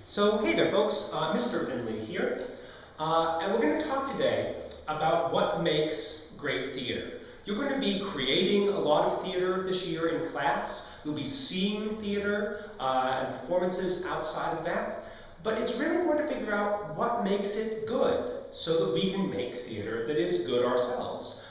So hey there folks, Mr. Finley here, and we're going to talk today about what makes great theater. You're going to be creating a lot of theater this year in class. You'll be seeing theater and performances outside of that, but it's really important to figure out what makes it good so that we can make theater that is good ourselves.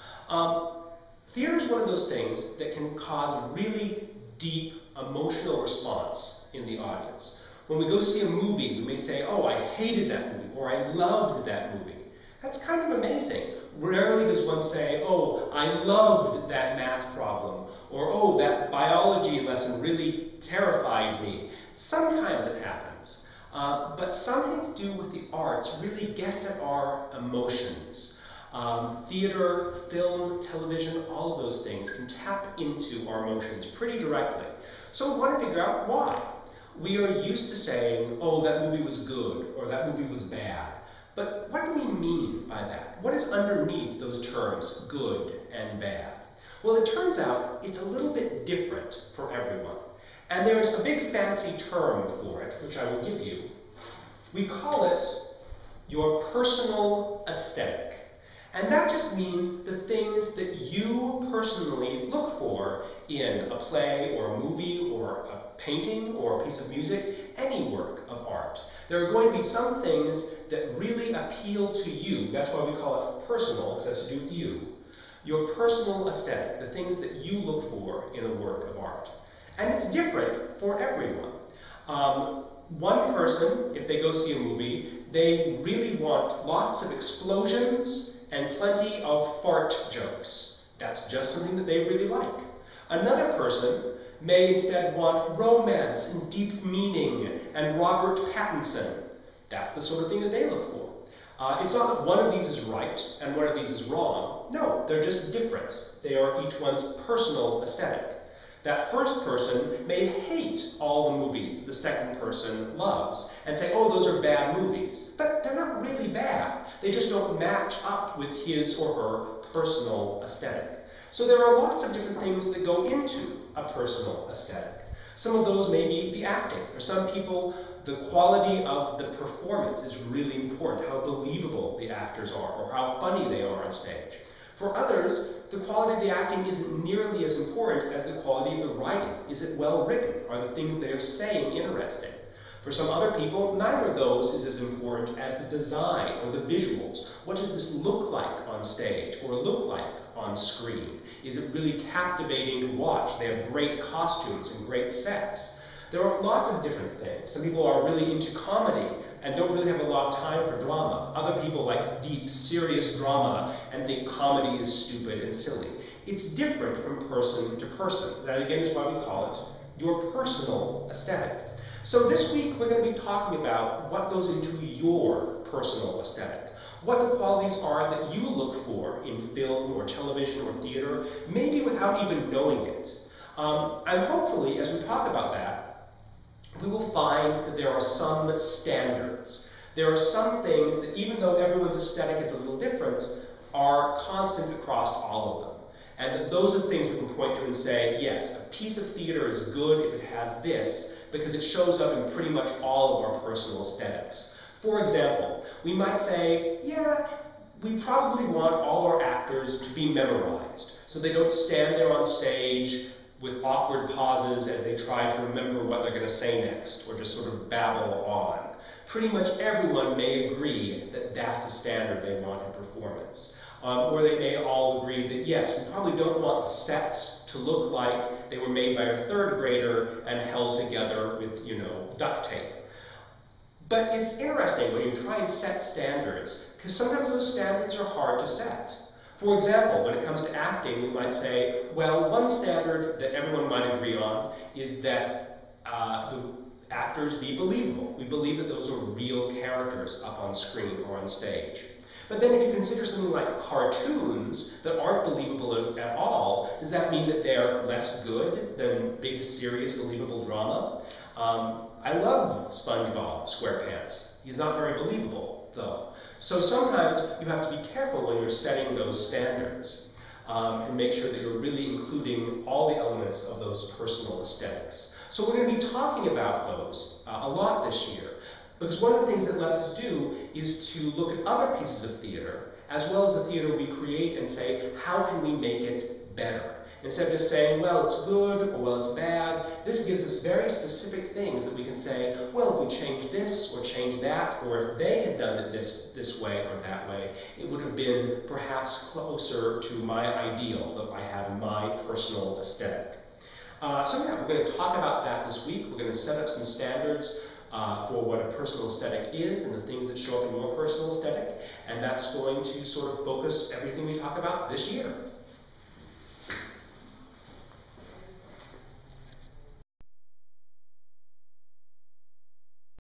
Theater is one of those things that can cause a really deep emotional response in the audience. When we go see a movie, we may say, oh, I hated that movie, or I loved that movie. That's kind of amazing. Rarely does one say, oh, I loved that math problem, or oh, that biology lesson really terrified me. Sometimes it happens, but something to do with the arts really gets at our emotions. Theater, film, television, all of those things can tap into our emotions pretty directly. So we want to figure out why. We are used to saying, oh, that movie was good, or that movie was bad. But what do we mean by that? What is underneath those terms, good and bad? Well, it turns out it's a little bit different for everyone. And there's a big fancy term for it, which I will give you. We call it your personal aesthetic. And that just means the things that you personally look for in a play or a movie or a painting or a piece of music, any work of art. There are going to be some things that really appeal to you. That's why we call it personal, because it has to do with you. Your personal aesthetic, the things that you look for in a work of art. And it's different for everyone. One person, if they go see a movie, they really want lots of explosions and plenty of fart jokes. That's just something that they really like. Another person may instead want romance and deep meaning and Robert Pattinson. That's the sort of thing that they look for. It's not that one of these is right and one of these is wrong. No, they're just different. They are each one's personal aesthetic. That first person may hate all the movies that the second person loves and say, oh, those are bad movies. But they're not really bad. They just don't match up with his or her personal aesthetic. So there are lots of different things that go into a personal aesthetic. Some of those may be the acting. For some people, the quality of the performance is really important, how believable the actors are or how funny they are on stage. For others, the quality of the acting isn't nearly as important as the quality of the writing. Is it well written? Are the things they are saying interesting? For some other people, neither of those is as important as the design or the visuals. What does this look like on stage or look like on screen? Is it really captivating to watch? They have great costumes and great sets. There are lots of different things. Some people are really into comedy and don't really have a lot of time for drama. Other people like deep, serious drama and think comedy is stupid and silly. It's different from person to person. That again is why we call it your personal aesthetic. So this week we're going to be talking about what goes into your personal aesthetic. What the qualities are that you look for in film or television or theater, maybe without even knowing it. And hopefully, as we talk about that, we will find that there are some standards. There are some things that, even though everyone's aesthetic is a little different, are constant across all of them. And that those are things we can point to and say, yes, a piece of theater is good if it has this, because it shows up in pretty much all of our personal aesthetics. For example, we might say, yeah, we probably want all our actors to be memorized, so they don't stand there on stage with awkward pauses as they try to remember what they're going to say next, or just sort of babble on. Pretty much everyone may agree that that's a standard they want in performance. Or they may all agree that, yes, we probably don't want the sets to look like they were made by a third grader and held together with, duct tape. But it's interesting when you try and set standards, because sometimes those standards are hard to set. For example, when it comes to acting, we might say, well, one standard that everyone might agree on is that the actors be believable. We believe that those are real characters up on screen or on stage. But then if you consider something like cartoons that aren't believable at all, does that mean that they're less good than big, serious, believable drama? I love SpongeBob SquarePants. He's not very believable, though. So sometimes you have to be careful when you're setting those standards and make sure that you're really including all the elements of those personal aesthetics. So we're going to be talking about those a lot this year. Because one of the things that lets us do is to look at other pieces of theater, as well as the theater we create, and say, how can we make it better? Instead of just saying, well, it's good, or well, it's bad, this gives us very specific things that we can say, well, if we change this, or change that, or if they had done it this way or that way, it would have been perhaps closer to my ideal that I have in my personal aesthetic. So yeah, we're going to talk about that this week. We're going to set up some standards for what a personal aesthetic is and the things that show up in your personal aesthetic, and that's going to sort of focus everything we talk about this year.